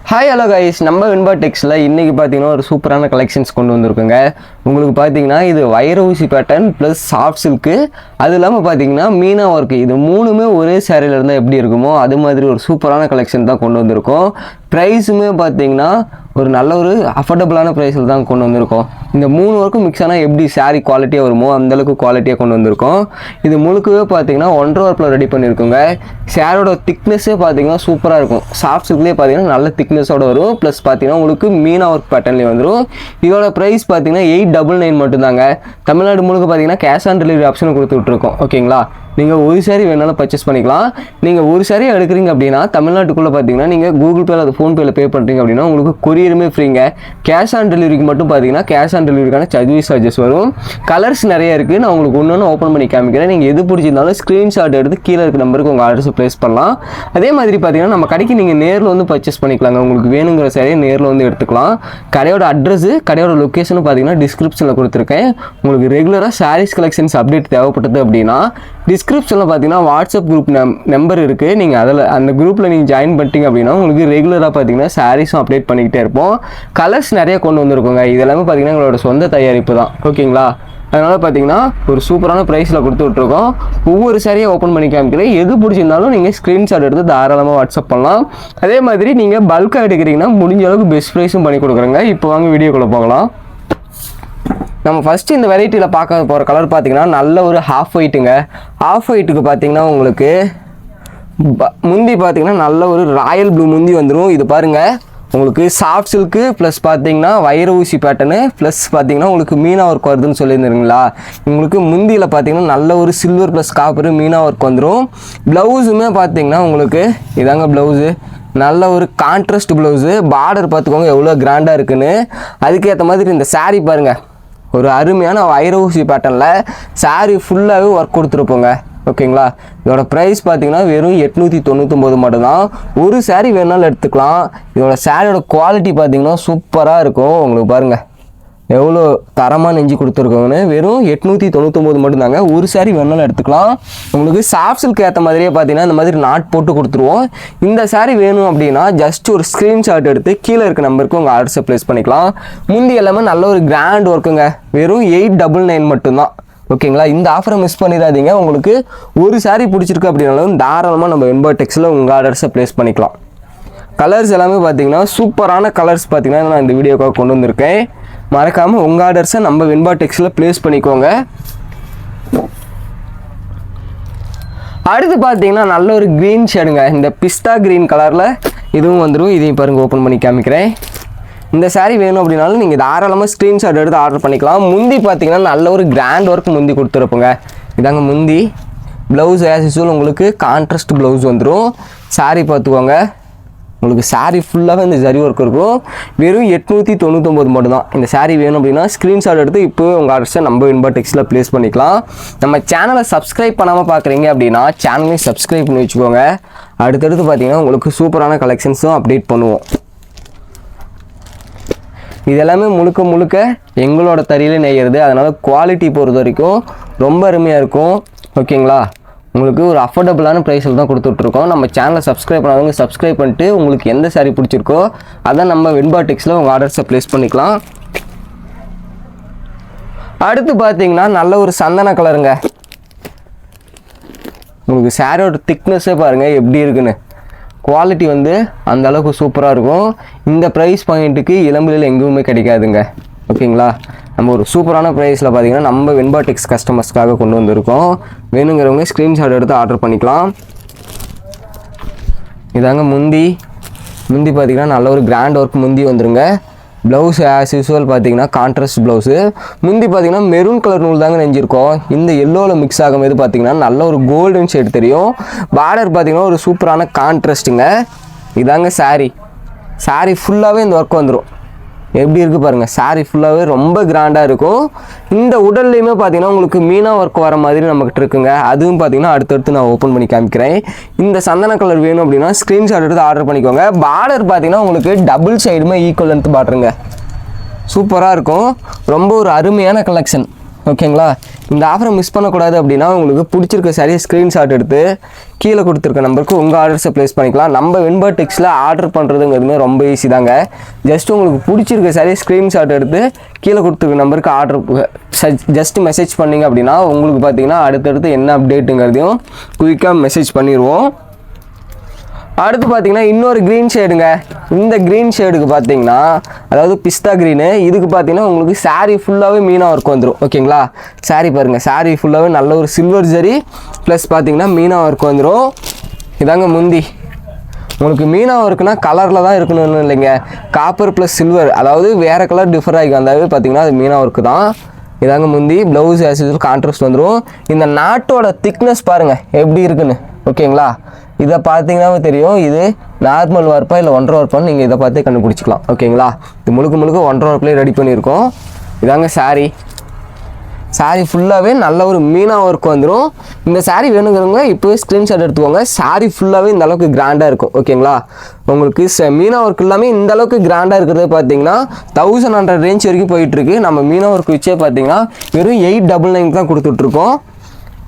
Hi hello guys, நம்ம வெண்பா டெக்ஸில் இன்றைக்கி பார்த்தீங்கன்னா ஒரு சூப்பரான கலெக்ஷன்ஸ் கொண்டு வந்திருக்குங்க. உங்களுக்கு பார்த்தீங்கன்னா இது வைர ஊசி பேட்டர்ன் ப்ளஸ் சாஃப்ட் சில்க்கு, அது இல்லாமல் பார்த்தீங்கன்னா மீனா ஒர்க்கு, இது மூணுமே ஒரே சேரீல இருந்தால் எப்படி இருக்குமோ அது மாதிரி ஒரு சூப்பரான கலெக்ஷன் தான் கொண்டு வந்திருக்கோம். ப்ரைஸுமே பார்த்தீங்கன்னா ஒரு நல்ல ஒரு அஃபோர்டபுளான ப்ரைஸில் தான் கொண்டு வந்திருக்கோம். இந்த மூணு ஒர்க்கும் மிக்ஸ் ஆனால் எப்படி சாரீ குவாலிட்டியாக வருமோ அந்தளவுக்கு குவாலிட்டியாக கொண்டு வந்திருக்கோம். இது முழுக்கவே பார்த்தீங்கன்னா 1.5 ஒர்க்கில் ரெடி பண்ணியிருக்கோங்க. சேரோட திக்னஸ்ஸே பார்த்தீங்கன்னா சூப்பராக இருக்கும். சாஃப்ட் சில்க்லேயே பார்த்தீங்கன்னா நல்ல திக்னஸோட வரும். ப்ளஸ் பார்த்தீங்கன்னா உங்களுக்கு மீனா ஒர்க் பேட்டர்ன்லேயே வந்துடும். இதோட ப்ரைஸ் பார்த்தீங்கன்னா 899 மட்டும்தாங்க. தமிழ்நாடு முழுக்க பார்த்தீங்கன்னா கேஷ் ஆன் டெலிவரி ஆப்ஷன் கொடுத்து விட்ருக்கோம். ஓகேங்களா, நீங்கள் ஒரு சாரி வேணாலும் பர்ச்சேஸ் பண்ணிக்கலாம். நீங்கள் ஒரு சாரி எடுக்கிறீங்க அப்படின்னா தமிழ்நாட்டுக்குள்ளே பார்த்தீங்கன்னா நீங்கள் கூகுள் பேல அது ஃபோன்பேயில் பே பண்ணுறீங்க அப்படின்னா உங்களுக்கு கொரியருமே ஃப்ரீங்க. கேஷ் ஆன் டெலிவரிக்கு மட்டும் பார்த்தீங்கன்னா கேஷ் ஆன் டெலிவரிக்கான சர்வீஸ் சார்ஜஸ் வரும். கலர்ஸ் நிறைய இருக்குது, நான் உங்களுக்கு ஒன்று ஓப்பன் பண்ணி காமிக்கிறேன். நீங்கள் எது பிடிச்சிருந்தாலும் ஸ்க்ரீன்ஷாட் எடுத்து கீழே இருக்க நம்பருக்கு உங்கள் ஆர்டர்ஸ் ப்ளேஸ் பண்ணலாம். அதே மாதிரி பார்த்தீங்கன்னா நம்ம கடைக்கு நீங்கள் நேரில் வந்து பர்ச்சேஸ் பண்ணிக்கலாங்க. உங்களுக்கு வேணுங்கிற சாரியை நேரில் வந்து எடுத்துக்கலாம். கடையோட அட்ரஸ், கடையோட லொக்கேஷனும் பார்த்தீங்கன்னா டிஸ்கிரிப்ஷனில் கொடுத்துருக்கேன். உங்களுக்கு ரெகுலராக சாரீஸ் கலெக்ஷன்ஸ் அப்டேட் தேவைப்பட்டது அப்படின்னா டிஸ்கிரிப்ஷனில் பார்த்தீங்கன்னா வாட்ஸ்அப் குரூப் நம்பர் இருக்குது. நீங்கள் அதில் அந்த குரூப்பில் நீங்கள் ஜாயின் பண்ணிட்டீங்க அப்படின்னா உங்களுக்கு ரெகுலராக பார்த்தீங்கன்னா சாரீஸும் அப்டேட் பண்ணிக்கிட்டே இருப்போம். கலர்ஸ் நிறைய கொண்டு வந்திருக்கோங்க. இதெல்லாமே பார்த்தீங்கன்னா எங்களோட சொந்த தயாரிப்பு தான். ஓகேங்களா, அதனால் பார்த்தீங்கன்னா ஒரு சூப்பரான ப்ரைஸில் கொடுத்து விட்ருக்கோம். ஒவ்வொரு சாரியை ஓப்பன் பண்ணி காமிக்கிறேன். எது பிடிச்சிருந்தாலும் நீங்கள் ஸ்க்ரீன்ஷாட் எடுத்து தாராளமாக வாட்ஸ்அப் பண்ணலாம். அதே மாதிரி நீங்கள் பல்காக எடுக்கிறீங்கன்னா முடிஞ்ச அளவுக்கு பெஸ்ட் ப்ரைஸும் பண்ணி கொடுக்குறேங்க. இப்போ வாங்க வீடியோக்குள்ளே போகலாம். நம்ம ஃபஸ்ட்டு இந்த வெரைட்டியில் பார்க்க போகிற கலர் பார்த்திங்கன்னா நல்ல ஒரு ஹாஃப் ஒயிட்டுங்க. ஹாஃப் ஒயிட்டுக்கு பார்த்திங்கன்னா உங்களுக்கு முந்தி பார்த்திங்கன்னா நல்ல ஒரு ராயல் ப்ளூ முந்தி வந்துடும். இது பாருங்கள், உங்களுக்கு சாஃப்ட் சில்க்கு ப்ளஸ் பார்த்தீங்கன்னா வைர ஊசி பேட்டர்னு ப்ளஸ் பார்த்தீங்கன்னா உங்களுக்கு மீனா ஒர்க் வருதுன்னு சொல்லியிருந்துருங்களா. உங்களுக்கு முந்தியில் பார்த்தீங்கன்னா நல்ல ஒரு silver plus copper Meena work வந்துடும். ப்ளவுஸுமே பார்த்தீங்கன்னா உங்களுக்கு இதாங்க ப்ளவுஸு, நல்ல ஒரு கான்ட்ராஸ்ட் ப்ளவுஸு. பார்டர் பார்த்துக்கோங்க எவ்வளோ கிராண்டாக இருக்குன்னு. அதுக்கேற்ற மாதிரி இந்த சாரீ பாருங்கள், ஒரு அருமையான வைர ஊசி பேட்டர்னில் சாரீ ஃபுல்லாகவே ஒர்க் கொடுத்துருப்போங்க. ஓகேங்களா, இதோட ப்ரைஸ் பார்த்தீங்கன்னா வெறும் 899 மட்டும்தான். ஒரு சாரீ வேணாலும் எடுத்துக்கலாம். இதோட சாரியோட குவாலிட்டி பார்த்தீங்கன்னா சூப்பராக இருக்கும். உங்களுக்கு பாருங்கள் எவ்வளோ தரமாக நெஞ்சு கொடுத்துருக்கோங்கன்னு. வெறும் 899 மட்டும்தாங்க. ஒரு சாரி வேணாலும் எடுத்துக்கலாம். உங்களுக்கு சாஃப்ட் சில்க் ஏற்ற மாதிரியே பார்த்தீங்கன்னா இந்த மாதிரி நாட் போட்டு கொடுத்துருவோம். இந்த சாரி வேணும் அப்படின்னா ஜஸ்ட் ஒரு ஸ்க்ரீன்ஷாட் எடுத்து கீழே இருக்க நம்பருக்கு உங்கள் ஆர்டர்ஸை ப்ளேஸ் பண்ணிக்கலாம். முந்தி எல்லாமே நல்ல ஒரு கிராண்ட் ஒர்க்குங்க. வெறும் 899 மட்டும்தான். ஓகேங்களா, இந்த ஆஃபரை மிஸ் பண்ணிடாதீங்க. உங்களுக்கு ஒரு சாரி பிடிச்சிருக்கு அப்படின்னாலும் தாராளமாக நம்ம வெண்பா டெக்ஸில் உங்கள் ஆர்டர்ஸை ப்ளேஸ் பண்ணிக்கலாம். கலர்ஸ் எல்லாமே பார்த்தீங்கன்னா சூப்பரான கலர்ஸ் பார்த்தீங்கன்னா நான் இந்த வீடியோக்காக கொண்டு வந்திருக்கேன். மறக்காமல் உங்கள் ஆர்டர்ஸை நம்ம வெண்பா டெக்ஸில் ப்ளேஸ் பண்ணிக்கோங்க. அடுத்து பார்த்தீங்கன்னா நல்ல ஒரு க்ரீன் ஷேடுங்க. இந்த பிஸ்தா க்ரீன் கலரில் இதுவும் வந்துடும். இதையும் பாருங்கள், ஓப்பன் பண்ணி காமிக்கிறேன். இந்த சாரீ வேணும் அப்படின்னாலும் நீங்கள் தாராளமாக ஸ்க்ரீன்ஷாட் எடுத்து ஆர்டர் பண்ணிக்கலாம். முந்தி பார்த்தீங்கன்னா நல்ல ஒரு கிராண்ட் ஒர்க் முந்தி கொடுத்துருப்போங்க. இதாங்க முந்தி. ப்ளவுஸ் ஆஸ் யூசுவல் உங்களுக்கு கான்ட்ராஸ்ட் ப்ளவுஸ் வந்துடும். சாரீ பார்த்துக்கோங்க, உங்களுக்கு சாரீ ஃபுல்லாகவே இந்த ஜரி ஒர்க் இருக்கும். வெறும் 899 மட்டும்தான். இந்த சாரீ வேணும் அப்படின்னா ஸ்க்ரீன்ஷாட் எடுத்து இப்போவே உங்கள் ஆர்டர்ஸை நம்ம வெண்பா டெக்ஸில் ப்ளேஸ் பண்ணிக்கலாம். நம்ம சேனலை சப்ஸ்கிரைப் பண்ணாமல் பார்க்குறீங்க அப்படின்னா சேனலையும் சப்ஸ்கிரைப் பண்ணி வச்சுக்கோங்க. அடுத்தடுத்து பார்த்தீங்கன்னா உங்களுக்கு சூப்பரான கலெக்ஷன்ஸும் அப்டேட் பண்ணுவோம். இதெல்லாமே முழுக்க முழுக்க எங்களோட தறியில் நெய்கிறது. அதனால் குவாலிட்டி பொறுத்த வரைக்கும் ரொம்ப அருமையாக இருக்கும். ஓகேங்களா, உங்களுக்கு ஒரு அஃபோர்டபுளான ப்ரைஸில் தான் கொடுத்துட்ருக்கோம். நம்ம சேனலை சப்ஸ்கிரைப் பண்ணாதவங்க சப்ஸ்கிரைப் பண்ணிட்டு உங்களுக்கு எந்த சாரீ பிடிச்சிருக்கோ அதான் நம்ம வெண்பா டெக்ஸில் உங்கள் ஆர்டர்ஸை ப்ளேஸ் பண்ணிக்கலாம். அடுத்து பார்த்தீங்கன்னா நல்ல ஒரு சந்தன கலருங்க. உங்களுக்கு சாரியோட திக்னஸ்ஸே பாருங்கள் எப்படி இருக்குன்னு. குவாலிட்டி வந்து அந்த அளவுக்கு சூப்பராக இருக்கும். இந்த ப்ரைஸ் பாயிண்ட்டுக்கு இளம்பிள்ளையில் எங்கேயுமே கிடைக்காதுங்க. ஓகேங்களா, நம்ம ஒரு சூப்பரான ப்ரைஸில் பார்த்தீங்கன்னா நம்ம வெண்பா டெக்ஸ் கஸ்டமர்ஸ்க்காக கொண்டு வந்திருக்கோம். வேணுங்கிறவங்க ஸ்க்ரீன்ஷாட் எடுத்து ஆர்டர் பண்ணிக்கலாம். இதாங்க முந்தி. முந்தி பார்த்தீங்கன்னா நல்ல ஒரு கிராண்ட் ஒர்க் முந்தி வந்துருங்க. ப்ளவுஸ் ஆஸ் யூஸ்வல் பார்த்தீங்கன்னா கான்ட்ராஸ்ட் ப்ளவுஸு. முந்தி பார்த்தீங்கன்னா மெரூன் கலர் நூல் தாங்க நெஞ்சிருக்கோம். இந்த எல்லோவில் மிக்ஸ் ஆகும்போது பார்த்தீங்கன்னா நல்ல ஒரு கோல்டன் ஷேட் தெரியும். பார்டர் பார்த்தீங்கன்னா ஒரு சூப்பரான கான்ட்ராஸ்ட்டுங்க. இதாங்க சாரீ. சாரீ ஃபுல்லாகவே இந்த ஒர்க் வந்துடும். எப்படி இருக்குது பாருங்கள், சாரீ ஃபுல்லாகவே ரொம்ப கிராண்டாக இருக்கும். இந்த உடல்லையுமே பார்த்தீங்கன்னா உங்களுக்கு மீனா ஒர்க் வர மாதிரி நம்மக்கிட்ட இருக்குங்க. அதுவும் பார்த்தீங்கன்னா அடுத்தடுத்து நான் ஓப்பன் பண்ணி காமிக்கிறேன். இந்த சந்தன கலர் வேணும் அப்படின்னா ஸ்க்ரீன்ஷாட் எடுத்து ஆர்டர் பண்ணிக்கோங்க. பார்டர் பார்த்தீங்கன்னா உங்களுக்கு டபுள் சைடுமே ஈக்குவல் லென்த் பார்டருங்க. சூப்பராக இருக்கும். ரொம்ப ஒரு அருமையான கலெக்ஷன். ஓகேங்களா. இந்த ஆஃபரை மிஸ் பண்ணக்கூடாது அப்படின்னா உங்களுக்கு பிடிச்சிருக்க சாரியை ஸ்க்ரீன்ஷாட் எடுத்து கீழே கொடுத்துருக்க நம்பருக்கு உங்கள் ஆர்டர்ஸை ப்ளேஸ் பண்ணிக்கலாம். நம்ம வின்பர்டெக்ஸில் ஆர்டர் பண்ணுறதுங்கிறதுமே ரொம்ப ஈஸி தாங்க. ஜஸ்ட் உங்களுக்கு பிடிச்சிருக்க சாரியை ஸ்க்ரீன்ஷாட் எடுத்து கீழே கொடுத்துருக்க நம்பருக்கு ஜஸ்ட் மெசேஜ் பண்ணிங்க அப்படின்னா உங்களுக்கு பார்த்தீங்கன்னா அடுத்தடுத்து என்ன அப்டேட்டுங்கிறதையும் குயிக்காக மெசேஜ் பண்ணிடுவோம். அடுத்து பார்த்தீங்கன்னா இன்னொரு க்ரீன் ஷேடுங்க. இந்த க்ரீன் ஷேடுக்கு பார்த்தீங்கன்னா அதாவது பிஸ்தா க்ரீனு, இதுக்கு பார்த்தீங்கன்னா உங்களுக்கு சாரீ ஃபுல்லாகவே மீனா ஒர்க் வந்துடும். ஓகேங்களா. சாரீ பாருங்கள், சாரீ ஃபுல்லாகவே நல்ல ஒரு சில்வர் ஜரி ப்ளஸ் பார்த்தீங்கன்னா மீனா ஒர்க் வந்துடும். இதாங்க முந்தி. உங்களுக்கு மீனா ஒர்க்குனா கலரில் தான் இருக்கணும்னு இல்லைங்க, காப்பர் ப்ளஸ் சில்வர், அதாவது வேறு கலர் டிஃபர் ஆகி வந்தாவே பார்த்தீங்கன்னா அது மீனா ஒர்க்கு தான். இதாங்க முந்தி. ப்ளவுஸ் ஆஸ் யூசுவல் கான்ட்ராஸ்ட் வந்துடும். இந்த நாட்டோட திக்னஸ் பாருங்கள் எப்படி இருக்குன்னு. ஓகேங்களா. இதை பார்த்தீங்கன்னா தெரியும் இது நார்மல் வார்ப்பா இல்லை ஒன்றரை வார்ப்பான்னு நீங்கள் இதை பார்த்தே கண்டுபிடிச்சிக்கலாம். ஓகேங்களா. இது முழுக்க 1.5 வார்ப்லேயே ரெடி பண்ணியிருக்கோம். இதாங்க சாரீ. சாரீ ஃபுல்லாகவே நல்ல ஒரு மீனா ஒர்க் வந்துடும். இந்த சாரீ வேணுங்கிறவங்க இப்போவே ஸ்க்ரீன்ஷாட் எடுத்துக்கோங்க. சாரீ ஃபுல்லாகவே இந்த அளவுக்கு கிராண்டாக இருக்கும். ஓகேங்களா. உங்களுக்கு மீனா ஒர்க் எல்லாமே இந்த அளவுக்கு கிராண்டாக இருக்கிறது பார்த்தீங்கன்னா 1100 ரேஞ்ச் வரைக்கும் போயிட்டுருக்கு. நம்ம மீனா ஒர்க் வச்சே பார்த்தீங்கன்னா வெறும் 899 தான் கொடுத்துட்ருக்கோம்.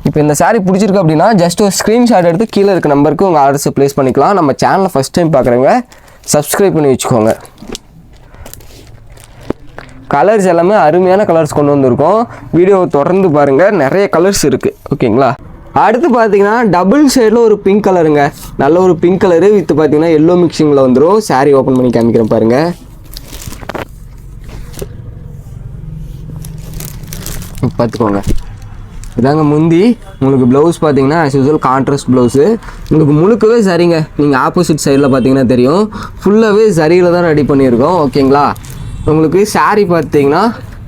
இப்போ இந்த சாரீ பிடிச்சிருக்கு அப்படின்னா ஜஸ்ட் ஒரு ஸ்க்ரீன்ஷாட் எடுத்து கீழே இருக்க நம்பருக்கு உங்கள் ஆர்டர்ஸை ப்ளேஸ் பண்ணிக்கலாம். நம்ம சேனலை ஃபஸ்ட் டைம் பார்க்குறவங்க சப்ஸ்கிரைப் பண்ணி வச்சுக்கோங்க. கலர்ஸ் எல்லாமே அருமையான கலர்ஸ் கொண்டு வந்திருக்கோம். வீடியோவை தொடர்ந்து பாருங்கள், நிறைய கலர்ஸ் இருக்குது. ஓகேங்களா. அடுத்து பார்த்தீங்கன்னா டபுள் ஷேடில் ஒரு பிங்க் கலருங்க. நல்ல ஒரு பிங்க் கலரு வித் பார்த்தீங்கன்னா எல்லோ மிக்சிங்கில் வந்துடும். சாரீ ஓப்பன் பண்ணி காமிக்கிறேன் பாருங்கள். பார்த்துக்கோங்க. இதாங்க முந்தி. உங்களுக்கு ப்ளவுஸ் பார்த்தீங்கன்னா ஆஸ் யூசுவல் கான்ட்ராஸ்ட் ப்ளவுஸு. உங்களுக்கு முழுக்கவே சரிங்க. நீங்கள் ஆப்போசிட் சைடில் பார்த்தீங்கன்னா தெரியும் ஃபுல்லாகவே சரியில் தான் ரெடி பண்ணியிருக்கோம். ஓகேங்களா. உங்களுக்கு சாரீ பார்த்தீங்கன்னா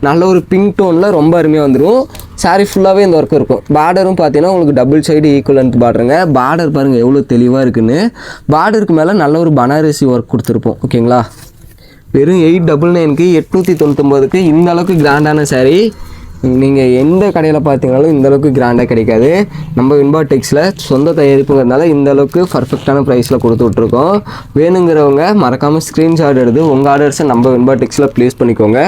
நல்ல ஒரு பிங்க் டோனில் ரொம்ப அருமையாக வந்துடும். சாரீ ஃபுல்லாகவே இந்த ஒர்க் இருக்கும். பார்டரும் பார்த்தீங்கன்னா உங்களுக்கு டபுள் சைடு ஈக்குவலன்ட் பார்டருங்க. பார்டர் பாருங்கள் எவ்வளோ தெளிவாக இருக்குன்னு. பார்டருக்கு மேலே நல்ல ஒரு பனாரசி ஒர்க் கொடுத்துருப்போம். ஓகேங்களா. வெறும் 899க்கு 899க்கு இந்த அளவுக்கு கிராண்டான சாரீ நீங்கள் எந்த கடையில் பார்த்தீங்கனாலும் இந்தளவுக்கு கிராண்டாக கிடைக்காது. நம்ம வின்பர்டெக்ஸில் சொந்த தயாரிப்புங்கிறதுனால இந்தளவுக்கு பர்ஃபெக்டான ப்ரைஸில் கொடுத்து விட்ருக்கோம். வேணுங்கிறவங்க மறக்காமல் ஸ்க்ரீன்ஷாட் எடுத்து உங்கள் ஆர்டர்ஸை நம்ம வின்பர்டெக்ஸில் ப்ளேஸ் பண்ணிக்கோங்க.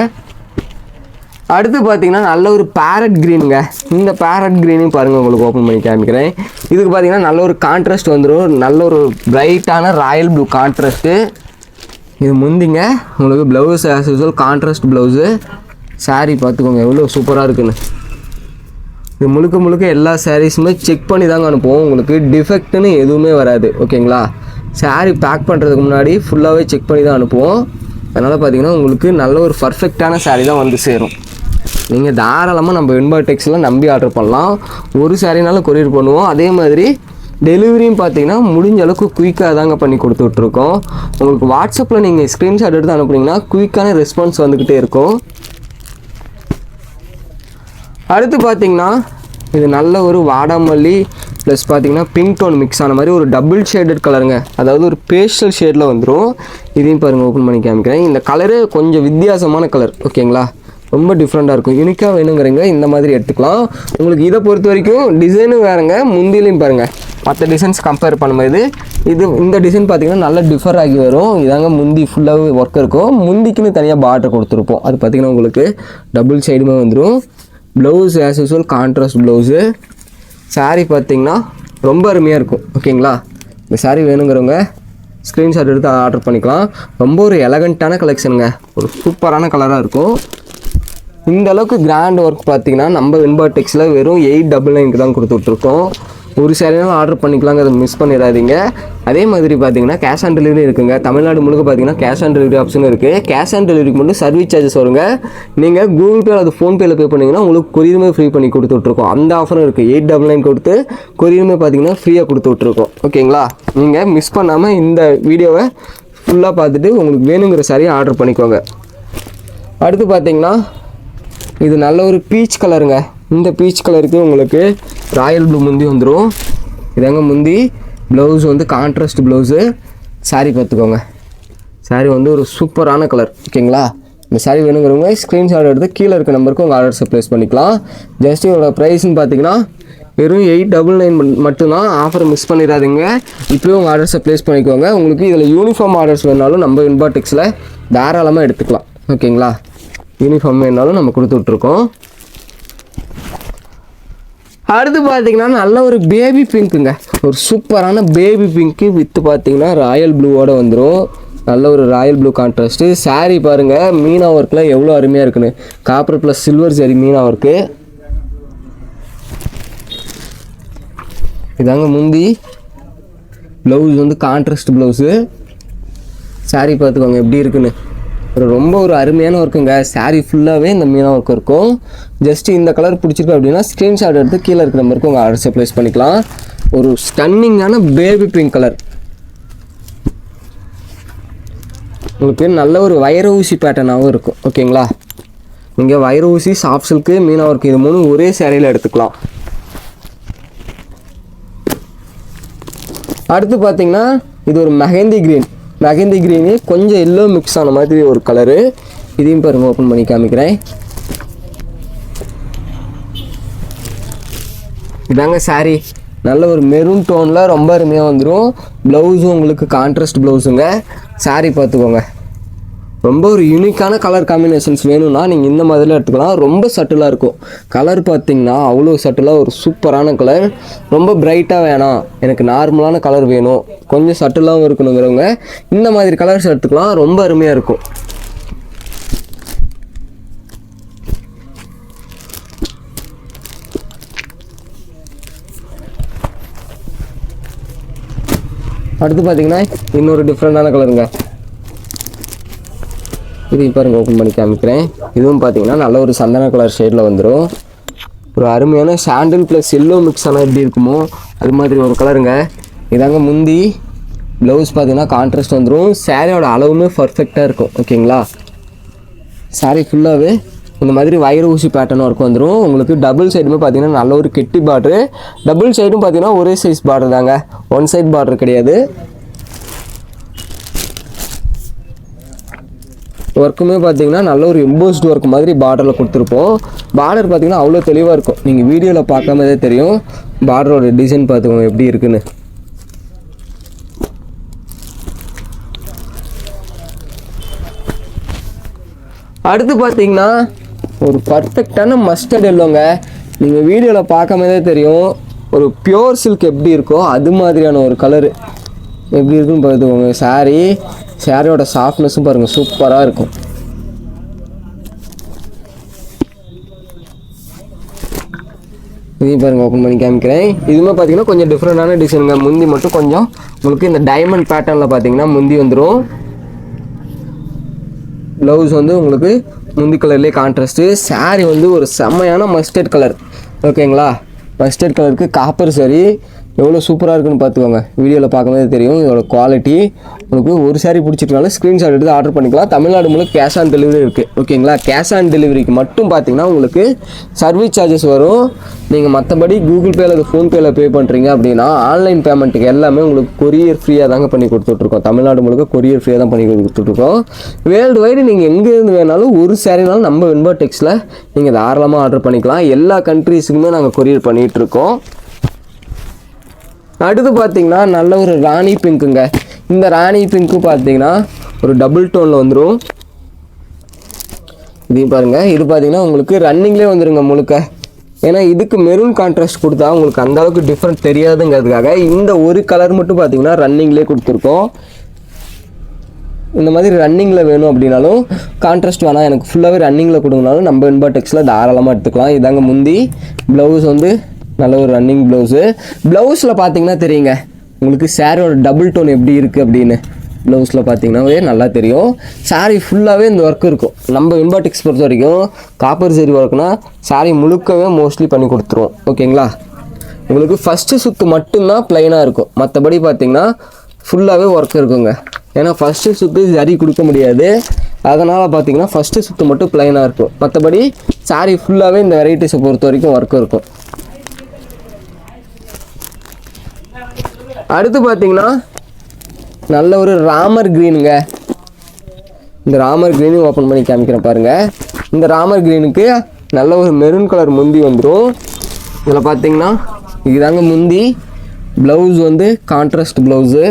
அடுத்து பார்த்தீங்கன்னா நல்ல ஒரு பேரட் க்ரீனுங்க. இந்த பேரட் க்ரீனையும் பாருங்கள், உங்களுக்கு ஓப்பன் பண்ணி காமிக்கிறேன். இதுக்கு பார்த்தீங்கன்னா நல்ல ஒரு கான்ட்ராஸ்ட் வந்துடும். நல்ல ஒரு பிரைட்டான ராயல் ப்ளூ கான்ட்ராஸ்ட்டு. இது முந்திங்க. உங்களுக்கு blouse as usual contrast blouse. Sari பார்த்துக்கோங்க எவ்வளோ சூப்பராக இருக்குன்னு. இது முழுக்க எல்லா சாரீஸுமே செக் பண்ணி தாங்க அனுப்புவோம். உங்களுக்கு டிஃபெக்ட்னு எதுவுமே வராது. ஓகேங்களா. சாரீ பேக் பண்ணுறதுக்கு முன்னாடி ஃபுல்லாகவே செக் பண்ணி தான் அனுப்புவோம். அதனால் பார்த்தீங்கன்னா உங்களுக்கு நல்ல ஒரு பர்ஃபெக்டான சாரீ தான் வந்து சேரும். நீங்கள் தாராளமாக நம்ம வின்பர்டெக்ஸில் நம்பி ஆர்டர் பண்ணலாம். ஒரு சாரீனாலும் கொரியர் பண்ணுவோம். அதே மாதிரி டெலிவரியும் பார்த்தீங்கன்னா முடிஞ்ச அளவுக்கு குயிக்காக தாங்க பண்ணி கொடுத்துட்ருக்கோம். உங்களுக்கு வாட்ஸ்அப்பில் நீங்கள் ஸ்க்ரீன்ஷாட் எடுத்து அனுப்புனீங்கன்னா குயிக்கான ரெஸ்பான்ஸ் வந்துக்கிட்டே இருக்கும். அடுத்து பார்த்தீங்கன்னா இது நல்ல ஒரு வாடாமல்லி ப்ளஸ் பார்த்தீங்கன்னா பிங்க் டோன் மிக்ஸ் ஆன மாதிரி ஒரு டபுள் ஷேடட் கலருங்க. அதாவது ஒரு பேஸ்டல் ஷேடில் வந்துடும். இதையும் பாருங்கள் ஓப்பன் பண்ணி காமிக்கிறேன். இந்த கலரு கொஞ்சம் வித்தியாசமான கலர். ஓகேங்களா. ரொம்ப டிஃப்ரெண்ட்டாக இருக்கும். யூனிக்காக வேணுங்கிறங்க இந்த மாதிரி எடுத்துக்கலாம். உங்களுக்கு இதை பொறுத்த வரைக்கும் டிசைனும் வேறுங்க. முந்திலையும் பாருங்கள் மற்ற டிசைன்ஸ் கம்பேர் பண்ணும்போது இந்த டிசைன் பார்த்தீங்கன்னா நல்லா டிஃபர் ஆகி வரும். இதாங்க முந்தி ஃபுல்லாகவே ஒர்க் இருக்கும். முந்திக்குன்னு தனியாக பார்டர் கொடுத்துருப்போம். அது பார்த்திங்கன்னா உங்களுக்கு டபுள் சைடுமே வந்துடும். Blouse as usual contrast blouse. Sari பார்த்திங்கன்னா ரொம்ப அருமையாக இருக்கும். ஓகேங்களா. இந்த சாரீ வேணுங்கிறவங்க ஸ்க்ரீன்ஷாட் எடுத்து ஆர்டர் பண்ணிக்கலாம். ரொம்ப ஒரு எலகண்ட்டான கலெக்ஷனுங்க. ஒரு சூப்பரான கலராக இருக்கும். இந்த அளவுக்கு கிராண்ட் ஒர்க் பார்த்தீங்கன்னா நம்ம வின்பர்டெக்ஸில் வெறும் 899க்கு தான் கொடுத்துட்ருக்கோம். ஒரு சாரினாலும் ஆர்டர் பண்ணிக்கலாங்க, அதை மிஸ் பண்ணிடாதீங்க. அதே மாதிரி பார்த்தீங்கன்னா கேஷ் ஆன் டெலிவரி இருக்குங்க. தமிழ்நாடு முழுக்க பார்த்தீங்கன்னா கேஷ் ஆன் டெலிவரி ஆப்ஷனும் இருக்குது. கேஷ் ஆன் டெலிவரிக்கு மட்டும் சர்வீஸ் சார்ஜஸ் வருங்க. நீங்கள் கூகுள் பே அல்லது ஃபோன்பேயில் பே பண்ணிங்கன்னா உங்களுக்கு கொரியருமே ஃப்ரீ பண்ணி கொடுத்துட்ருக்கோம். அந்த ஆஃபரும் இருக்குது. 899 கொடுத்து கொரியருமே பார்த்தீங்கன்னா ஃப்ரீயாக கொடுத்து விட்ருக்கோம். ஓகேங்களா. நீங்கள் மிஸ் பண்ணாமல் இந்த வீடியோவை ஃபுல்லாக பார்த்துட்டு உங்களுக்கு வேணுங்கிற சாரியை ஆர்டர் பண்ணிக்கோங்க. அடுத்து பார்த்தீங்கன்னா இது நல்ல ஒரு பீச் கலருங்க. இந்த பீச் கலருக்கு உங்களுக்கு ராயல் ப்ளூ முந்தி வந்துடும். இதாங்க முந்தி. ப்ளவுஸ் வந்து கான்ட்ராஸ்ட் ப்ளவுஸு. சாரீ பார்த்துக்கோங்க. சாரீ வந்து ஒரு சூப்பரான கலர். ஓகேங்களா. இந்த சாரீ வேணுங்கிறவங்க ஸ்க்ரீன்ஷாட் எடுத்து கீழே இருக்க நம்பருக்கு உங்கள் ஆர்டர்ஸை ப்ளேஸ் பண்ணிக்கலாம். ஜஸ்ட் இதோட ப்ரைஸ்ன்னு பார்த்தீங்கன்னா வெறும் 899 மட்டும்தான். ஆஃபரை மிஸ் பண்ணிடாதீங்க. இப்போயும் உங்கள் ஆர்டர்ஸை ப்ளேஸ் பண்ணிக்கோங்க. உங்களுக்கு இதில் யூனிஃபார்ம் ஆர்டர்ஸ் வேணாலும் நம்ம வின்பர்டெக்ஸில் தாராளமாக எடுத்துக்கலாம். ஓகேங்களா. யூனிஃபார்ம் வேணாலும் நம்ம கொடுத்து விட்ருக்கோம். அடுத்து பார்த்தீங்கன்னா நல்ல ஒரு பேபி பிங்க்குங்க, ஒரு சூப்பரான பேபி பிங்க்கு வித்து பார்த்தீங்கன்னா ராயல் ப்ளூவோட வந்துடும். நல்ல ஒரு ராயல் ப்ளூ கான்ட்ராஸ்ட்டு. சாரீ பாருங்கள் மீனா ஒர்க்கில் எவ்வளோ அருமையாக இருக்குன்னு. காப்பர் ப்ளஸ் சில்வர் சரி மீனா ஒர்க்கு. இதாங்க முந்தி. ப்ளவுஸ் வந்து கான்ட்ராஸ்ட் ப்ளவுஸு. சாரீ பார்த்துக்கோங்க எப்படி இருக்குன்னு. ரொம்ப ஒரு அருமையான ஒர்க்குங்க. சாரீ ஃபுல்லாகவே இந்த மீனா ஒர்க் இருக்கும். ஜஸ்ட்டு இந்த கலர் பிடிச்சிருக்கு அப்படின்னா ஸ்க்ரீன்ஷாட் எடுத்து கீழே இருக்கிற நம்பருக்கு உங்கள் ஆர்டர்ஸை ப்ளேஸ் பண்ணிக்கலாம். ஒரு ஸ்டன்னிங்கான பேபி பிங்க் கலர். உங்களுக்கு நல்ல ஒரு வைர ஊசி பேட்டர்னாகவும் இருக்கும். ஓகேங்களா, நீங்கள் வைர ஊசி, சாஃப்ட் சில்க்கு, மீனா ஒர்க் இது மூணு ஒரே சேரீயில் எடுத்துக்கலாம். அடுத்து பார்த்தீங்கன்னா இது ஒரு மெஹந்தி க்ரீன். மெஹந்தி க்ரீனு கொஞ்சம் எல்லோ மிக்ஸ் ஆன மாதிரி ஒரு கலரு. இதையும் பாருங்கள், ஓப்பன் பண்ணி காமிக்கிறேன். இதாங்க சாரீ. நல்ல ஒரு மெரூன் டோனில் ரொம்ப அருமையாக வந்துடும். ப்ளவுஸும் உங்களுக்கு கான்ட்ராஸ்ட் ப்ளவுஸுங்க. சாரீ பார்த்துக்கோங்க. ரொம்ப ஒரு யூனிக்கான கலர் காம்பினேஷன்ஸ் வேணும்னா நீங்கள் இந்த மாதிரிலாம் எடுத்துக்கலாம். ரொம்ப சட்டிலாக இருக்கும். கலர் பார்த்தீங்கன்னா அவ்வளோ சட்டிலாக ஒரு சூப்பரான கலர். ரொம்ப பிரைட்டாக வேணாம், எனக்கு நார்மலான கலர் வேணும், கொஞ்சம் சட்டிலாகவும் இருக்கணுங்கிறவங்க இந்த மாதிரி கலர்ஸ் எடுத்துக்கலாம். ரொம்ப அருமையாக இருக்கும். அடுத்து பார்த்தீங்கன்னா இன்னொரு டிஃப்ரெண்டான கலருங்க. இது பாருங்கள், ஓப்பன் பண்ணி காமிக்கிறேன். இதுவும் பார்த்தீங்கன்னா நல்ல ஒரு சந்தன கலர் ஷேடில் வந்துடும். ஒரு அருமையான சாண்டில் ப்ளஸ் எல்லோ மிக்ஸ் ஆனால் எப்படி இருக்குமோ அது மாதிரி ஒரு கலருங்க. இதாங்க முந்தி. ப்ளவுஸ் பார்த்தீங்கன்னா கான்ட்ராஸ்ட் வந்துடும். சாரியோட அளவுமே பர்ஃபெக்டாக இருக்கும். ஓகேங்களா, சாரி ஃபுல்லாகவே இந்த மாதிரி வைர ஊசி பேட்டர்னும் ஒர்க் வந்துடும். உங்களுக்கு டபுள் சைடுமே பார்த்தீங்கன்னா நல்ல ஒரு கெட்டி பார்டரு. டபுள் சைடும் பார்த்தீங்கன்னா ஒரே சைஸ் பார்டர் தாங்க, ஒன் சைட் பார்டர் கிடையாது. ஒர்க்குமே பார்த்தீங்கன்னா நல்ல ஒரு எம்போஸ்டு ஒர்க் மாதிரி பார்டரில் கொடுத்துருப்போம். பார்டர் பார்த்தீங்கன்னா அவ்வளோ தெளிவாக இருக்கும். நீங்கள் வீடியோவில் பார்க்காமதே தெரியும் பார்டரோட டிசைன் பார்த்துக்கோங்க எப்படி இருக்குன்னு. அடுத்து பார்த்தீங்கன்னா ஒரு பர்ஃபெக்டான மஸ்டர்ட் எல்லோங்க. நீங்கள் வீடியோவில் பார்க்காமதே தெரியும் ஒரு பியோர் சில்க் எப்படி இருக்கோ அது மாதிரியான ஒரு கலரு எப்படி இருக்குன்னு பார்த்துக்கோங்க. சாரியோட சாஃப்ட்னஸும் பாருங்கள் சூப்பராக இருக்கும். இதையும் பாருங்கள், ஓப்பன் பண்ணி காமிக்கிறேன். இதுவுமே பார்த்தீங்கன்னா கொஞ்சம் டிஃப்ரெண்டான டிசைனுங்க. முந்தி மட்டும் கொஞ்சம் உங்களுக்கு இந்த டைமண்ட் பேட்டர்னில் பார்த்தீங்கன்னா முந்தி வந்துடும். ப்ளவுஸ் வந்து உங்களுக்கு முந்தி கலர்லேயே கான்ட்ராஸ்ட்டு. சாரீ வந்து ஒரு செம்மையான மஸ்டர்ட் கலர். ஓகேங்களா, மஸ்டர்ட் கலருக்கு காப்பர் சாரி எவ்வளோ சூப்பராக இருக்குன்னு பார்த்துக்கோங்க. வீடியோவில் பார்க்கும்போது தெரியும் இதோட குவாலிட்டி. உங்களுக்கு ஒரு சாரீ பிடிச்சிருக்கனால ஸ்க்ரீன்ஷாட் எடுத்து ஆர்டர் பண்ணிக்கலாம். தமிழ்நாடு முழுக்க கேஷ் ஆன் டெலிவரி இருக்குது. ஓகேங்களா, கேஷ் ஆன் டெலிவரிக்கு மட்டும் பார்த்தீங்கன்னா உங்களுக்கு சர்வீஸ் சார்ஜஸ் வரும். நீங்கள் மற்றபடி கூகுள் பே அல்லது ஃபோன்பேயில் பே பண்ணுறீங்க அப்படின்னா ஆன்லைன் பேமெண்ட்டுக்கு எல்லாமே உங்களுக்கு கொரியர் ஃப்ரீயாக தாங்க பண்ணி கொடுத்துட்ருக்கோம். தமிழ்நாடு முழுக்க கொரியர் ஃப்ரீயாக தான் பண்ணி கொடுத்துட்ருக்கோம். வேர்ல்டு வைடு நீங்கள் எங்கேருந்து வேணாலும் ஒரு சாரினாலும் நம்ம வெண்பா டெக்ஸில் நீங்கள் தாராளமாக ஆர்டர் பண்ணிக்கலாம். எல்லா கண்ட்ரீஸுக்குமே நாங்கள் கொரியர் பண்ணிகிட்ருக்கோம். அடுத்து பார்த்தீங்கன்னா நல்ல ஒரு ராணி பிங்க்குங்க. இந்த ராணி பிங்க்கு பார்த்தீங்கன்னா ஒரு டபுள் டோனில் வந்துடும். இதையும் பாருங்கள், இது பார்த்தீங்கன்னா உங்களுக்கு ரன்னிங்லேயே வந்துடுங்க முழுக்க. ஏன்னா இதுக்கு மெரூன் கான்ட்ராஸ்ட் கொடுத்தா உங்களுக்கு அந்த அளவுக்கு டிஃப்ரெண்ட் தெரியாதுங்கிறதுக்காக இந்த ஒரு கலர் மட்டும் பார்த்தீங்கன்னா ரன்னிங்லேயே கொடுத்துருக்கோம். இந்த மாதிரி ரன்னிங்கில் வேணும் அப்படின்னாலும் கான்ட்ராஸ்ட் வேணாம் எனக்கு ஃபுல்லாகவே ரன்னிங்கில் கொடுங்கனாலும் நம்ம வெண்பா டெக்ஸில் தாராளமாக எடுத்துக்கலாம். இதாங்க முந்தி. ப்ளவுஸ் வந்து நல்ல ஒரு ரன்னிங் ப்ளவுஸு. ப்ளவுஸில் பார்த்தீங்கன்னா தெரியுங்க உங்களுக்கு சாரியோட டபுள் டோன் எப்படி இருக்குது அப்படின்னு. ப்ளவுஸில் பார்த்தீங்கன்னாவே நல்லா தெரியும். சாரீ ஃபுல்லாகவே இந்த ஒர்க் இருக்கும். நம்ம வெண்பா டெக்ஸ் பொறுத்த வரைக்கும் காப்பர் சரி ஒர்க்னா சாரீ முழுக்கவே மோஸ்ட்லி பண்ணி கொடுத்துருவோம். ஓகேங்களா, உங்களுக்கு ஃபஸ்ட்டு சுற்று மட்டும்தான் ப்ளைனாக இருக்கும். மற்றபடி பார்த்தீங்கன்னா ஃபுல்லாகவே ஒர்க் இருக்குங்க. ஏன்னா ஃபஸ்ட்டு சுற்று சரி கொடுக்க முடியாது. அதனால் பார்த்தீங்கன்னா ஃபஸ்ட்டு சுற்று மட்டும் ப்ளைனாக இருக்கும். மற்றபடி சாரீ ஃபுல்லாகவே இந்த வெரைட்டிஸை பொறுத்த வரைக்கும் ஒர்க் இருக்கும். அடுத்து பார்த்தீங்கன்னா நல்ல ஒரு ராமர் க்ரீனுங்க. இந்த ராமர் க்ரீனும் ஓப்பன் பண்ணி காமிக்கிறேன் பாருங்கள். இந்த ராமர் க்ரீனுக்கு நல்ல ஒரு மெரூன் கலர் முந்தி வந்துடும். இதில் பார்த்தீங்கன்னா இதுதாங்க முந்தி. ப்ளவுஸ் வந்து கான்ட்ராஸ்ட் ப்ளவுஸு.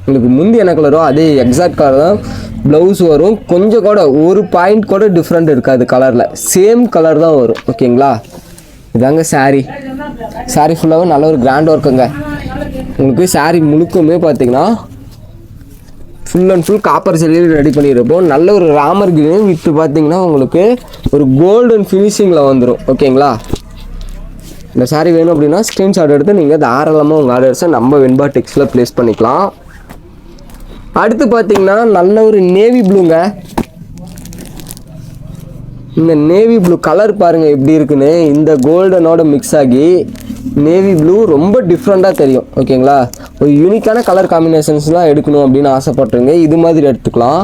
உங்களுக்கு முந்தி என்ன கலரோ அதே எக்ஸாக்ட் கலர் தான் ப்ளவுஸ் வரும். கொஞ்சம் கூட ஒரு பாயிண்ட் கூட டிஃப்ரெண்ட் இருக்காது கலரில், சேம் கலர் தான் வரும். ஓகேங்களா, இதாங்க சாரீ ஃபுல்லாகவே நல்ல ஒரு கிராண்ட் ஒர்க்குங்க. உங்களுக்கு சாரீ முழுக்குமே பார்த்தீங்கன்னா ஃபுல் அண்ட் ஃபுல் காப்பர் ஜரியில் ரெடி பண்ணியிருப்போம். நல்ல ஒரு ராமர் கிரீன் வித் பார்த்தீங்கன்னா உங்களுக்கு ஒரு கோல்டன் ஃபினிஷிங்கில் வந்துடும். ஓகேங்களா? இந்த சாரீ வேணும் அப்படின்னா ஸ்க்ரீன்ஷாட் எடுத்து நீங்கள் தாராளமாக உங்கள் ஆர்டர்ஸை நம்ம வெண்பா டெக்ஸில் ப்ளேஸ் பண்ணிக்கலாம். அடுத்து பார்த்தீங்கன்னா நல்ல ஒரு நேவி ப்ளூங்க. இந்த நேவி ப்ளூ கலர் பாருங்கள் எப்படி இருக்குன்னு. இந்த கோல்டனோட மிக்ஸ் ஆகி நேவி ப்ளூ ரொம்ப டிஃப்ரெண்ட்டாக தெரியும். ஓகேங்களா? ஒரு யூனிக்கான கலர் காம்பினேஷன்ஸ்லாம் எடுக்கணும் அப்படின்னு ஆசைப்பட்றீங்க, இது மாதிரி எடுத்துக்கலாம்.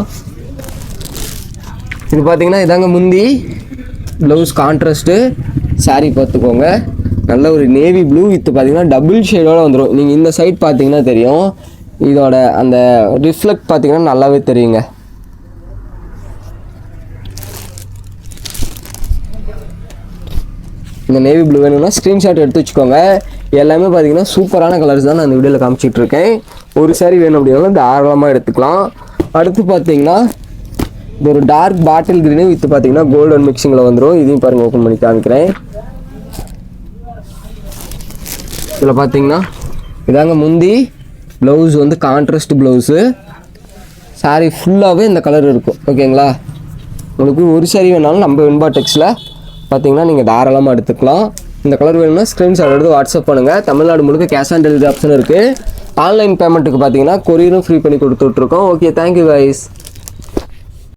இது பார்த்தீங்கன்னா இதாங்க முந்தி, ப்ளவுஸ் கான்ட்ராஸ்ட்டு, சாரீ பார்த்துக்கோங்க. நல்ல ஒரு நேவி ப்ளூ வித் பார்த்தீங்கன்னா டபுள் ஷேடோடு வந்துடும். நீங்கள் இந்த சைட் பார்த்தீங்கன்னா தெரியும், இதோட அந்த ரிஃப்ளெக்ட் பார்த்தீங்கன்னா நல்லாவே தெரியுங்க. இந்த நேவி ப்ளூ வேணும்னா ஸ்க்ரீன்ஷாட் எடுத்து வச்சுக்கோங்க. எல்லாமே பார்த்தீங்கன்னா சூப்பரான கலர்ஸ் தான் நான் இந்த வீடியோவில் காமிச்சிட்டு இருக்கேன். ஒரு சாரி வேணும் அப்படின்னா தாராளமாக எடுத்துக்கலாம். அடுத்து பார்த்தீங்கன்னா இது ஒரு டார்க் பாட்டில் கிரீனு வித் பார்த்தீங்கன்னா கோல்டன் மிக்சிங்கில் வந்துடும். இதையும் பாருங்கள், ஓப்பன் பண்ணி காமிக்கிறேன். இதில் பார்த்தீங்கன்னா இதாங்க முந்தி, ப்ளவுஸ் வந்து கான்ட்ராஸ்ட் ப்ளவுஸு, சாரீ ஃபுல்லாகவே இந்த கலர் இருக்கும். ஓகேங்களா? உங்களுக்கு ஒரு சாரி வேணாலும் நம்ம வெண்பா டெக்ஸில் பார்த்தீங்கன்னா நீங்கள் தாராளமாக எடுத்துக்கலாம். இந்த கலர் வேணும்னா ஸ்க்ரீன்ஷாட் எடுத்து வாட்ஸ்அப் பண்ணுங்கள். தமிழ்நாடு முழுக்க கேஷ் ஆன் டெலிவரி ஆப்ஷன் இருக்குது. ஆன்லைன் பேமெண்ட்டுக்கு பார்த்தீங்கன்னா கொரியரும் ஃப்ரீ பண்ணி கொடுத்துட்ருக்கோம். Okay, thank you guys.